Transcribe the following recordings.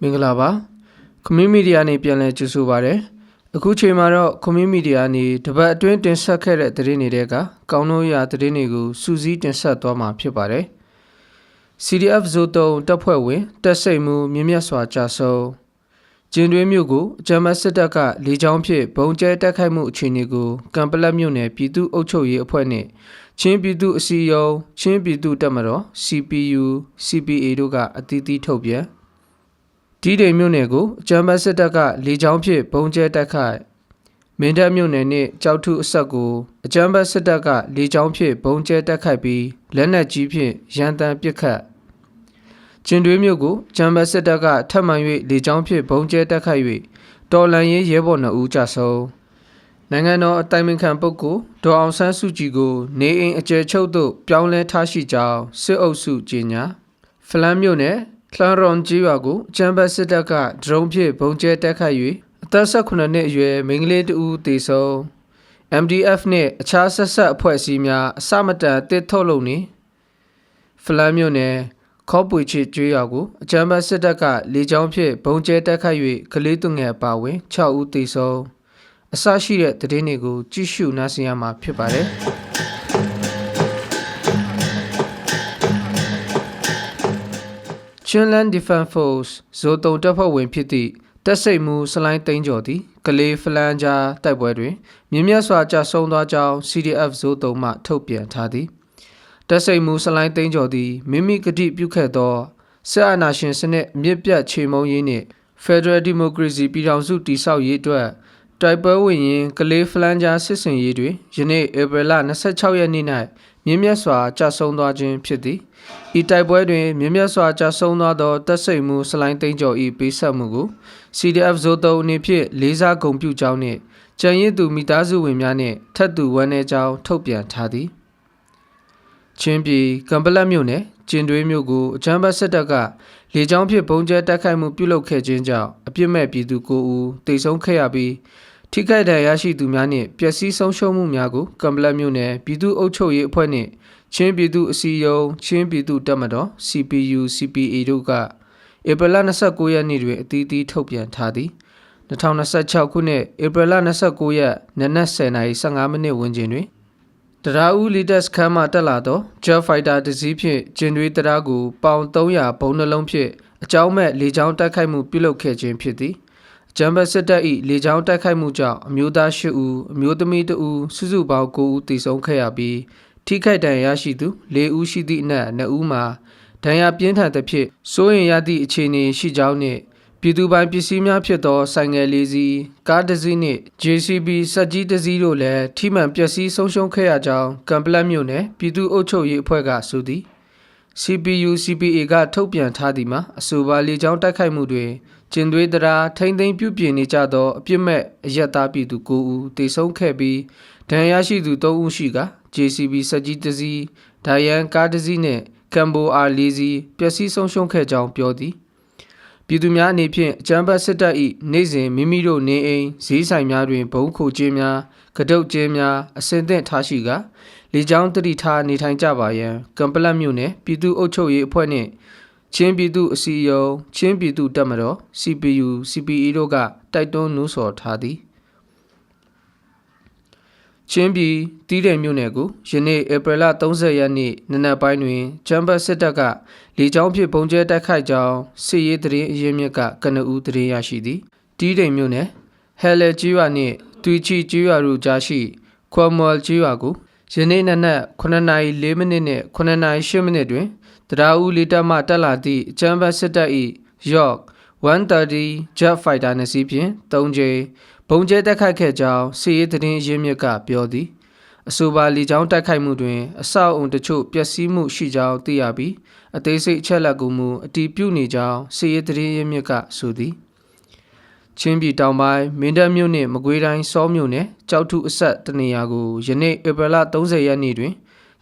မင်္ဂလာပါခမင်းမီဒီယာနေပြန်လည်ကြိုဆိုပါရစေအခုချိန်မှာတော့ခမင်းမီဒီယာနေတပတ်အတွင်းတင်ဆက်ခဲ့တဲ့သတင်းတွေကကောင်းလို့ရသတင်းတွေကိုစူးစီးတင်ဆက်သွားမှာဖြစ်ပါတယ် CDF ဇိုတုံတပ်ဖွဲ့ဝင်တပ်စိတ်မှုမြင့်မြတ်စွာကြာဆုံးကျင်းတွင်းမြို့ကိုအကြမ်းဖက်စစ်တပ်ကလေကြောင်းဖြင့်ဘုံကျဲတိုက်ခိုက်မှုအခြေအနေကိုကံပလက်မြို့နယ်ပြည်သူ့အုပ်ချုပ်ရေးအဖွဲ့နှင့်ချင်းပြည်သူ့အစည်းအရုံးချင်းပြည်သူ့တပ်မတော် CPU CPA တို့ကအသီးသီးထုတ်ပြန်ဒီဒေမြို့နယ်ကိုအကြမ်းဖက်စစ်တပ်ကလေကြောင်းဖြင့်ဘုံကျဲတိုက်ခိုက်မင်းတပ်မြို့နယ်နှင့်ကြောက်ထုအဆက်ကိုအကြမ်းဖက်စစ်တပ်ကလေကြောင်းဖြင့်ဘုံကျဲတိုက်ခိုက်ပြီးလက်နက်ကြီးဖြင့်ရန်တမ်းပစ်ခတ်ကျင်းတွင်းမြို့ကိုအကြမ်းဖက်စစ်တပ်ကထပ်မံ၍လေကြောင်းဖြင့်ဘုံကျဲတိုက်ခိုက်၍တော်လှန်ရေးရဲဘော်2ဦးကြာဆုံးနိုင်ငံတော်အတိုင်ပင်ခံပုဂ္ဂိုလ်ဒေါ်အောင်ဆန်းစုကြည်ကိုနေအိမ်အကျယ်ချုပ်သို့ပြောင်းလဲထားရှိကြောင်းစစ်အုပ်စုကြေညာဖလန်းမြို့နယ်လှန်ရွန်ကြီးရွာကိုအကြမ်းဖက်စစ်တပ်ကဒရုန်းဖြင့်ဘုံကျဲတိုက်ခိုက်၍အသက်18နှစ်အရွယ်မိန်းကလေး2ဦးသေဆုံး MDF နှင့်အခြားဆက်ဆက်အဖွဲ့အစည်းများအစမတန်တစ်ထုတ်လုပ်နေဖလန်းမြို့နယ်ခေါပွေချစ်ကျွေးရွာကိုအကြမ်းဖက်စစ်တပ်ကလေကြောင်းဖြင့်ဘုံကျဲတိုက်ခိုက်၍ကလေးသူငယ်ပါဝင်6ဦးသေဆုံးအစရှိတဲ့သတင်းတွေကိုကြည့်ရှုနားဆင်ရမှာဖြစ်ပါတယ်Chinland Defense Force ဇိုတုံတပ်ဖွဲ့ဝင်ဖြစ်သည့်တပ်စိတ်မှုစလိုင်းသိန်းကျော်သည်ကလေးဖလန်ကြားတိုက်ပွဲတွင်မြင့်မြတ်စွာကြာဆုံးသွားကြောင်း CDF ဇိုတုံမှထုတ်ပြန်ထားသည်တပ်စိတ်မှုစလိုင်းသိန်းကျော်သည်မိမိကတိပြုခဲ့သောစစ်အာဏာရှင်စနစ်မြစ်ပြတ်ချေမှုန်းရေးနှင့် Federal Democracy ပြည်ထောင်စုတည်ဆောက်ရေးအတွက်တိုက်ပွဲဝင်ရင်ကလေးဖလန်ကြားစစ်စင်ရေးတွင်ယနေ့ဧပြီလ26ရက်နေ့၌မြင့်မြတ်စွာကြာဆုံးသွားခြင်းဖြစ်သည်ဤတိုက်ပွဲတွင်မြင့်မြတ်စွာကြာဆုံးသွားသောတပ်စိတ်မှုစလိုင်းသိန်းကျော်၏ပေးဆက်မှုကို CDF ဇိုတုံအနေဖြင့်လေးစားဂုဏ်ပြုကြောင်းနှင့်ကြံရည်သူမိသားစုဝင်များနှင့်ထပ်တူဝမ်းနည်းကြောင်းထုတ်ပြန်ထားသည်ချင်းပြည်ကံပလက်မြို့နယ်ကျင်းတွင်းမြို့ကိုအကြမ်းဖက်စစ်တပ်ကလေကြောင်းဖြင့်ဘုံကျဲတိုက်ခိုက်မှုပြုလုပ်ခဲ့ခြင်းကြောင့်အပြစ်မဲ့ပြည်သူ9ဦးသေဆုံးခဲ့ရပြီးထိခိုက်ဒဏ်ရာရရှိသူများနှင့်ပျက်စီးဆုံးရှုံးမှုများကိုကံပလက်မြို့နယ်ပြည်သူ့အုပ်ချုပ်ရေးအဖွဲ့နှင့်ချင်းပြည်သူ့အစည်းအရုံးချင်းပြည်သူ့တပ်မတော် CPU CPA တို့ကဧပြီလ29ရက်နေ့တွင်အသီးသီးထုတ်ပြန်ထားသည်2026ခုနှစ်ဧပြီလ29ရက်နနက်10:15မိနစ်ဝန်းကျင်တွင်တရားဦးလီတက်စခန်းမှတက်လာသော Jet Fighter တစ်စီးဖြင့်ကျင်းတွင်းတရားကိုပေါင်300ဘုံနှလုံးဖြင့်အကြောင်းမဲ့လေကြောင်းတိုက်ခိုက်မှုပြုလုပ်ခဲ့ခြင်းဖြစ်သည်အကြမ်းဖက်စစ်တပ်၏လေကြောင်းတိုက်ခိုက်မှုကြောင့်အမျိုးသား8ဦးအမျိုးသမီး2ဦးစုစုပေါင်း9ဦးသေဆုံးခဲ့ရပြီးထိခိုက်ဒဏ်ရာရရှိသူ4ဦးရှိသည့်အနက်2ဦးမှာဒဏ်ရာပြင်းထန်သဖြင့်စိုးရိမ်ရသည့်အခြေအနေရှိကြောင်းနှင့်ပြည်သူပိုင်ပစ္စည်းများဖြစ်သောဆိုင်ငယ်4စီးကားတစ်စီးနှင့် JCB စက်ကြီးတစ်စီးတို့လည်းထိမှန်ပျက်စီးဆုံးရှုံးခဲ့ရကြောင်းကံပလက်မြို့နယ်ပြည်သူ့အုပ်ချုပ်ရေးအဖွဲ့ကဆိုသည် CPU CPA ကထုတ်ပြန်ထားသည်မှာအဆိုပါလေကြောင်းတိုက်ခိုက်မှုတွင်ကျင်းသွေးတရားထိမ့်သိမ်းပြုပြင်နေကြသောအပြစ်မဲ့အရက်သားပြည်သူ9ဦးသေဆုံးခဲ့ပြီးဒဏ်ရာရှိသူ3ဦးရှိက JCB စက်ကြီးတစ်စီးဒိုင်ယန်ကားတစ်စီးနှင့်ကမ်ဘို R4 စီးပျက်စီးဆုံးရှုံးခဲ့ကြောင်းပြောသည်ပြည်သူများအနေဖြင့်အကြမ်းဖက်စစ်တပ်၏နေ့စဉ်မိမိတို့နေအိမ်ဈေးဆိုင်များတွင်ဘုံခိုခြင်းများကတုတ်ခြင်းများအစင်သင့်ထားရှိကလေကြောင်းတတိထားနေထိုင်ကြပါရန်ကံပလက်မြို့နယ်ပြည်သူ့အုပ်ချုပ်ရေးအဖွဲ့နှင့်ချင်းပြည်သူ့အစည်းအရုံးချင်းပြည်သူ့တပ်မတော် CPU CPE တို့ကတိုက်တွန်းနှိုးဆော်ထားသည်ချင်းပြည်တီးတယ်မြို့နယ်ကိုယနေ့ဧပြီလ30ရက်နေ့နနက်ပိုင်းတွင်ချမ်ဘတ်စစ်တပ်ကလေကြောင်းဖြင့်ဘုံကျဲတိုက်ခိုက်ကြောင်းစစ်ရေးသတင်းအရင်းမြစ်ကကနဦးသတင်းရရှိသည်တီးတယ်မြို့နယ်ဟဲလဲကျွာနှင့်တွီချီကျွာတို့ကြားရှိခွမ်မော်ကျွာကိုယနေ့နနက်9:04မိနစ်နှင့်9:08မိနစ်တွင်တရားဦးလေးတပ်မှတက်လာသည့်ချမ်ဘတ်စစ်တပ်၏ York 130 Jet Fighter 2စီးဖြင့်3ကြိမ်ဘုံကျဲတိုက်ခိုက်ခဲ့ကြောင်းစစ်ရေးသတင်းရင်းမြစ်ကပြောသည်အဆိုပါလေကြောင်းတိုက်ခိုက်မှုတွင်အဆောက်အုံတချို့ပျက်စီးမှုရှိကြောင်းသိရပြီးအသေးစိတ်အချက်အလက်ကိုမူအတည်ပြုနေကြောင်းစစ်ရေးသတင်းရင်းမြစ်ကဆိုသည်ချင်းပြည်တောင်ပိုင်းမင်းတပ်မြို့နှင့်မကွေးတိုင်းစောမြို့နယ်ကြောက်ထုအဆက်တနေရာကိုယနေ့ဧပြီလ30ရက်နေ့တွင်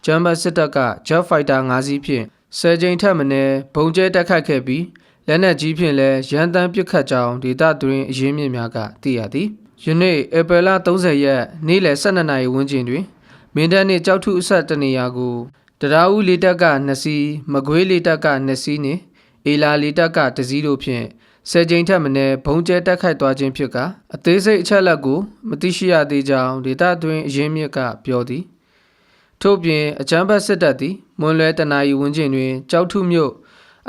ဂျမ်ဘတ်စစ်တပ်က Jet Fighter 5စီးဖြင့်10ကြိမ်ထက်မနည်းဘုံကျဲတိုက်ခိုက်ခဲ့ပြီးလက်နက်ကြီးဖြင့်လည်းရန်တမ်းပစ်ခတ်ကြောင်းဒေသတွင်အရင်းမြစ်များကသိရသည်ယနေ့ဧပြီလ30ရက်နေ့လယ်12နာရီဝန်းကျင်တွင်မင်းတပ်နှင့်ကြောက်ထုအဆက်တနေရာကို တရားဦးလေးတက်က2စီးမကွေးလေးတက်က2စီးနှင့်အေလာလေးတက်က1စီးတို့ဖြင့်10ကြိမ်ထက်မနည်းဘုံကျဲတက်ခိုက်သွားခြင်းဖြစ်ကအသေးစိတ်အချက်အလက်ကိုမသိရှိရသေးကြောင်းဒေသတွင်းအရင်းမြစ်ကပြောသည်ထို့ပြင်အကြမ်းဖက်စစ်တပ်သည်မွန်လွဲတနာရီဝန်းကျင်တွင်ကြောက်ထုမြို့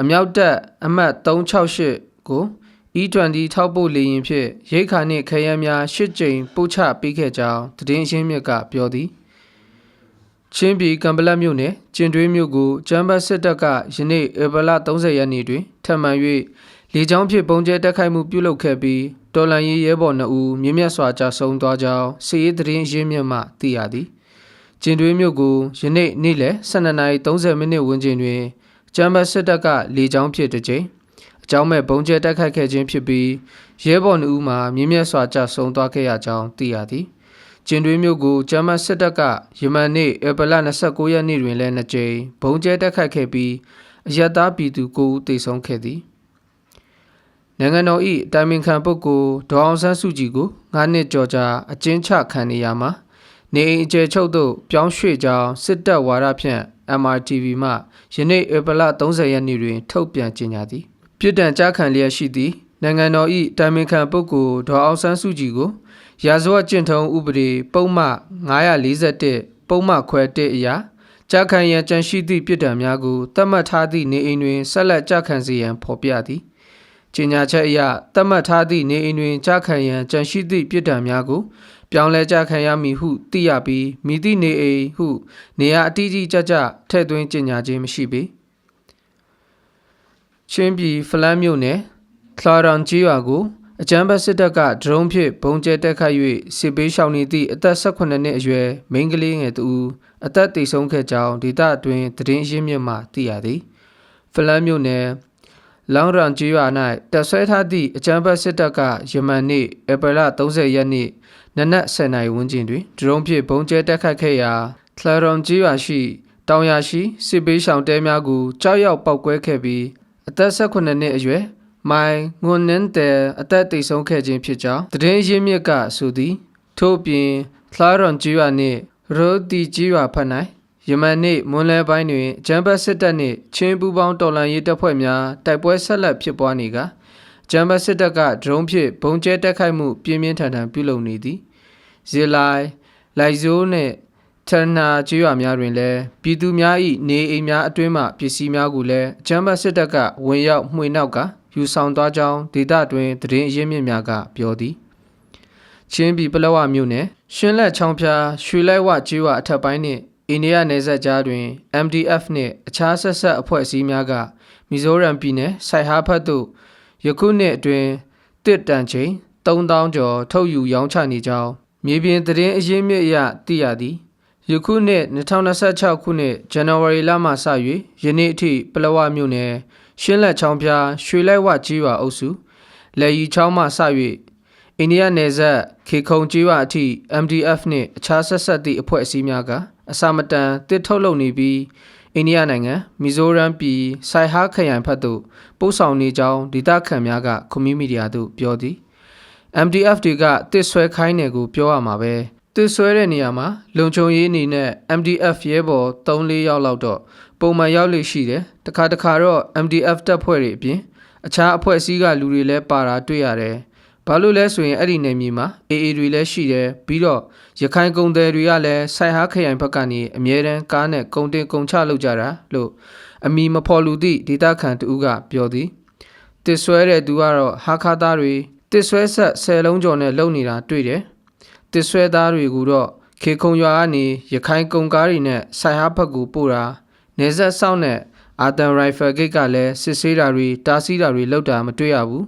အမြောက်တပ်အမှတ်368ကိုE20 ထောက်ပို့လေယာဉ်ဖြင့်ရိတ်ခါနှင့်ခရမ်းများ8ကြိမ်ပို့ချပေးခဲ့ကြောင်းသတင်းအရင်းမြစ်ကပြောသည်ချင်းပြည်ကံပလက်မြို့နယ်ကျင်တွင်းမြို့ကိုကျမ်းပတ်စစ်တပ်ကယနေ့ဧပြီလ30ရက်နေ့တွင်ထပ်မံ၍လေကြောင်းဖြင့်ပုံကျဲတက်ခိုက်မှုပြုလုပ်ခဲ့ပြီးတော်လန်ရေးရဲဘော်2ဦးမြင့်မြတ်စွာကြာဆုံးသွားကြောင်းစစ်ရေးသတင်းရင်းမြစ်မှသိရသည်ကျင်တွင်းမြို့ကိုယနေ့နေ့လယ်12:30မိနစ်ဝန်းကျင်တွင်ကျမ်းပတ်စစ်တပ်ကလေကြောင်းဖြင့်တစ်ကြိမ်အကြောင်းမဲ့ပုံကျဲတက်ခိုက်ခဲ့ခြင်းဖြစ်ပြီးရဲဘော်2ဦးမှာမြင့်မြတ်စွာကြာဆုံးသွားခဲ့ရကြောင်းသိရသည်ကျင်တွင်းမြို့ကိုကျမ်းပတ်စစ်တပ်ကယမန်နေ့ဧပြီလ29ရက်နေ့တွင်လည်း2ကြိမ်ဘုံကျဲတက်ခိုက်ခဲ့ပြီးအရတားပြည်သူ9ဦးသေဆုံးခဲ့သည်နိုင်ငံတော်၏တိုင်ပင်ခံပုဂ္ဂိုလ်ဒေါအောင်ဆန်းစုကြည်ကို9နှစ်ကျော်ကြာအကျဉ်းချခံနေရမှာနေအိမ်အကျယ်ချုပ်သို့ပြောင်းရွှေ့ကြောင်းစစ်တပ်ဝါဒဖြန့် MRTV မှယနေ့ဧပြီလ30ရက်နေ့တွင်ထုတ်ပြန်ကြေညာသည်ပြစ်ဒဏ်ကြားခံလျက်ရှိသည့်နိုင်ငံတော်၏တိုင်ပင်ခံပုဂ္ဂိုလ်ဒေါအောင်ဆန်းစုကြည်ကိုရာဇဝတ်ကျင့်ထုံးဥပဒေပုံမှန်941ပုံမှန်ခွဲ1အရာကြားခံရန်ကြံရှိသည့်ပြစ်ဒဏ်များကိုသတ်မှတ်ထားသည့်နေအိမ်တွင်ဆက်လက်ကြားခံစေရန်ဖော်ပြသည်ကြေညာချက်အရသတ်မှတ်ထားသည့်နေအိမ်တွင်ကြားခံရန်ကြံရှိသည့်ပြစ်ဒဏ်များကိုပြောင်းလဲကြားခံရမည်ဟုသိရပြီးမိသည့်နေအိမ်ဟုနေရာအတိအကျထည့်သွင်းကြေညာခြင်းမရှိပေချင်းပြည်ဖလန်းမြို့နယ်ခလာရန်ကြီးရွာကိုအကြမ်းဖက်စစ်တပ်ကဒရုန်းဖြင့်ဘုံကျဲတက်ခတ်၍စစ်ပေးရှောင်နေသည့်အသက်18နှစ်အရွယ်မိန်းကလေးငယ်တူအသက်သေဆုံးခဲ့ကြောင်းဒေသအတွင်းသတင်းရင်းမြစ်မှသိရသည်ဖလန်းမြို့နယ်လောင်ရန်ကြီးရွာ၌တပ်ဆွဲထားသည့်အကြမ်းဖက်စစ်တပ်ကယမန်နေ့ဧပြီလ30ရက်နေ့နနက်10:00နာရီဝန်းကျင်တွင်ဒရုန်းဖြင့်ဘုံကျဲတက်ခတ်ခဲ့ရာခလာရန်ကြီးရွာရှိတောင်ယာရှိစစ်ပေးရှောင်တဲများကိုကြောက်ရောက်ပောက်ကွဲခဲ့ပြီးအသက်18နှစ်အရွယ်မိုင်ငွန်နန်းတဲ့အသက်သေဆုံးခဲ့ခြင်းဖြစ်ကြောင်းသတင်းရင်းမြစ်ကဆိုသည်ထို့ပြင်ခလာရန်ကြီးရွာနှင့်ရိုဒီကြီးရွာဖက်၌ယမန်နေ့မွန်းလယ်ပိုင်းတွင်ဂျမ်ဘတ်စစ်တပ်နှင့်ချင်းပူပေါင်းတော်လှန်ရေးတပ်ဖွဲ့များတိုက်ပွဲဆက်လက်ဖြစ်ပွားနေကဂျမ်ဘတ်စစ်တပ်ကဒရုန်းဖြင့်ဘုံကျဲတက်ခိုက်မှုပြင်းပြင်းထန်ထန်ပြုလုပ်နေသည်ဇီလိုက်ဇိုးနှင့်ထနာကြီးရွာများတွင်လည်းပြည်သူများ၏နေအိမ်များအတွင်းမှပစ္စည်းများကိုလည်းဂျမ်ဘတ်စစ်တပ်ကဝင်ရောက်မှွေနှောက်ကယူဆောင်သွားကြောင်းဒေသတွင်သတင်းအရင်းမြစ်များကပြောသည်ချင်းပြည်ပလောဝမြို့နယ်ရှင်းလက်ချောင်းဖျားရွှေလိုက်ဝကြီးဝအထက်ပိုင်းနှင့်အိန္ဒိယနယ်စပ်ကြားတွင် MDF နှင့်အခြားဆက်ဆက်အဖွဲ့အစည်းများကမီဇိုရမ်ပြည်နယ်စိုက်ဟာဖတ်သို့ယခုနှစ်အတွင်းတစ်တန်ချိန်3000ကျော်ထုတ်ယူရောင်းချနေကြောင်းမြေပြင်သတင်းအရင်းမြစ်အရသိရသည်ယခုနှစ်2026ခုနှစ်ဇန်နဝါရီလမှစ၍ယနေ့အထိပလောဝမြို့နယ်ရှင်းလက်ချောင်းဖျားရွှေလိုက်ဝကြီးဝအုပ်စုလက်ရီချောင်းမှစ၍အိန္ဒိယနယ်စပ်ခေခုံကြီးဝအထိ MDF နှင့်အခြားဆက်ဆက်သည့်အဖွဲ့အစည်းများကအစမတန်တစ်ထုတ်လုပ်နေပြီးအိန္ဒိယနိုင်ငံမီဇိုရမ်ပြည်စိုက်ဟာခရိုင်ဖက်သို့ပို့ဆောင်နေကြောင်းဒေသခံများကကွန်မြူနတီမီဒီယာသို့ပြောသည် MDF တွေကတစ်ဆွဲခိုင်းတယ်ကိုပြောရမှာပဲတစ်ဆွဲတဲ့နေရာမှာလုံခြုံရေးအနေနဲ့ MDF ရဲဘော် 3-4 ယောက်လောက်တော့ပုံမှန်ရောက်လေရှိတယ်တခါတော့ MDF တပ်ဖွဲ့တွေအပြင်အခြားအဖွဲ့အစည်းကလူတွေလည်းပါတာတွေ့ရတယ်ဘာလို့လဲဆိုရင်အဲ့ဒီနယ်မြေမှာ AA တွေလည်းရှိတယ်ပြီးတော့ရခိုင်ကုန်သည်တွေကလည်းစိုက်ဟာခရိုင်ဘက်ကနေအမြဲတမ်းကားနဲ့ကုန်တင်ကုန်ချလုပ်ကြတာလို့အမီမဖော်လူသည့်ဒေသခံတူကပြောသည်တစ်ဆွဲတဲ့သူကတော့ဟာခါသားတွေတစ်ဆွဲဆက်10လုံးကျော်နဲ့လုံနေတာတွေ့တယ်တစ်ဆွဲသားတွေကိုတော့ခေခုံရွာကနေရခိုင်ကုန်ကားတွေနဲ့စိုက်ဟာဘက်ကိုပို့တာနေဆက်ဆောက်နဲ့အာတန်ရိုင်ဖယ်ဂိတ်ကလည်းစစ်ဆေးတာတွေတားဆီးတာတွေလုပ်တာမတွေ့ရဘူး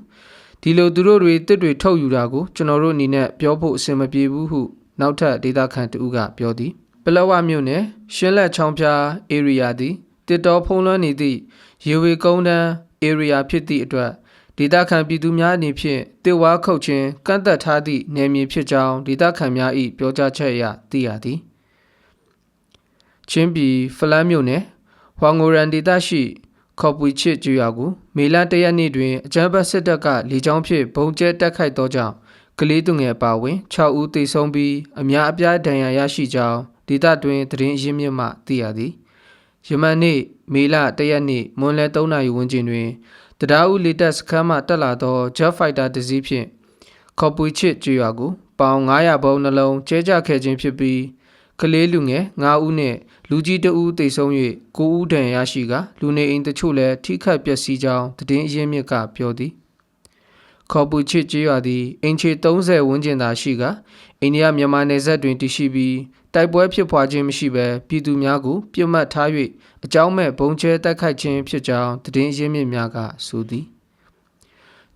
ဒီလိုသူတို့တွေတစ်တွေထုတ်ယူတာကိုကျွန်တော်တို့အနေနဲ့ပြောဖို့အဆင်မပြေဘူးဟုနောက်ထပ်ဒေသခံတူကပြောသည်ပလောဝမြို့နယ်ရှင်းလက်ချောင်းဖျား area သည်တစ်တော်ဖုံးလွှမ်းနေသည့်ရေဝေကုန်းတန်း area ဖြစ်သည့်အတွက်ဒေသခံပြည်သူများအနေဖြင့်တစ်ဝါခုတ်ခြင်းကန့်သက်ထားသည့်နယ်မြေဖြစ်ကြောင်းဒေသခံများ၏ပြောကြားချက်အရသိရသည်ချင်းပြည်ဖလန်းမြို့နယ်ဟွာငိုရန်ဒေသရှိခေါပူချစ်ကျွာကိုမေလ1ရက်နေ့တွင်အကြမ်းဖက်စစ်တပ်ကလေကြောင်းဖြင့်ဘုံကျဲတက်ခိုက်သောကြောင့်ကလေးသူငယ်ပါဝင်6ဦးသေဆုံးပြီးအများအပြားဒဏ်ရာရရှိကြောင်းဒေသတွင်သတင်းရင်းမြစ်မှသိရသည် ယမန်နေ့မေလ1ရက်နေ့မွန်းလယ်3နာရီဝန်းကျင်တွင်တရားဦးလေတပ်စခန်းမှတက်လာသော Jet Fighter တစ်စီးဖြင့်ခေါ်ပူချစ်ကျွော်ကိုပေါင်900ဘုံနှလုံးကျဲကျခဲ့ခြင်းဖြစ်ပြီးကလေးလူငယ်9ဦးနှင့်လူကြီး2ဦးသေဆုံး၍9ဦးဒဏ်ရာရှိကလူနေအိမ်တချို့လည်းထိခိုက်ပျက်စီးကြောင်းသတင်းအရင်းမြစ်ကပြောသည်ခေါ်ပူချစ်ကျွော်သည်အင်ချေ30ဝန်းကျင်သာရှိကအိန္ဒိယမြန်မာနယ်စပ်တွင်တည်ရှိပြီးတိုက်ပွဲဖြစ်ပွားခြင်းမရှိဘဲပြည်သူများကိုပြစ်မှတ်ထား၍အကြောင်းမဲ့ဘုံကျဲတိုက်ခိုက်ခြင်းဖြစ်ကြောင်းသတင်းအရင်းမြစ်များကဆိုသည်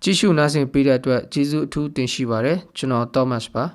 ကြည့်ရှုနားဆင်ပေးတဲ့အတွက်ကျေးဇူးအထူးတင်ရှိပါတယ်ကျွန်တော်သောမတ်ပါ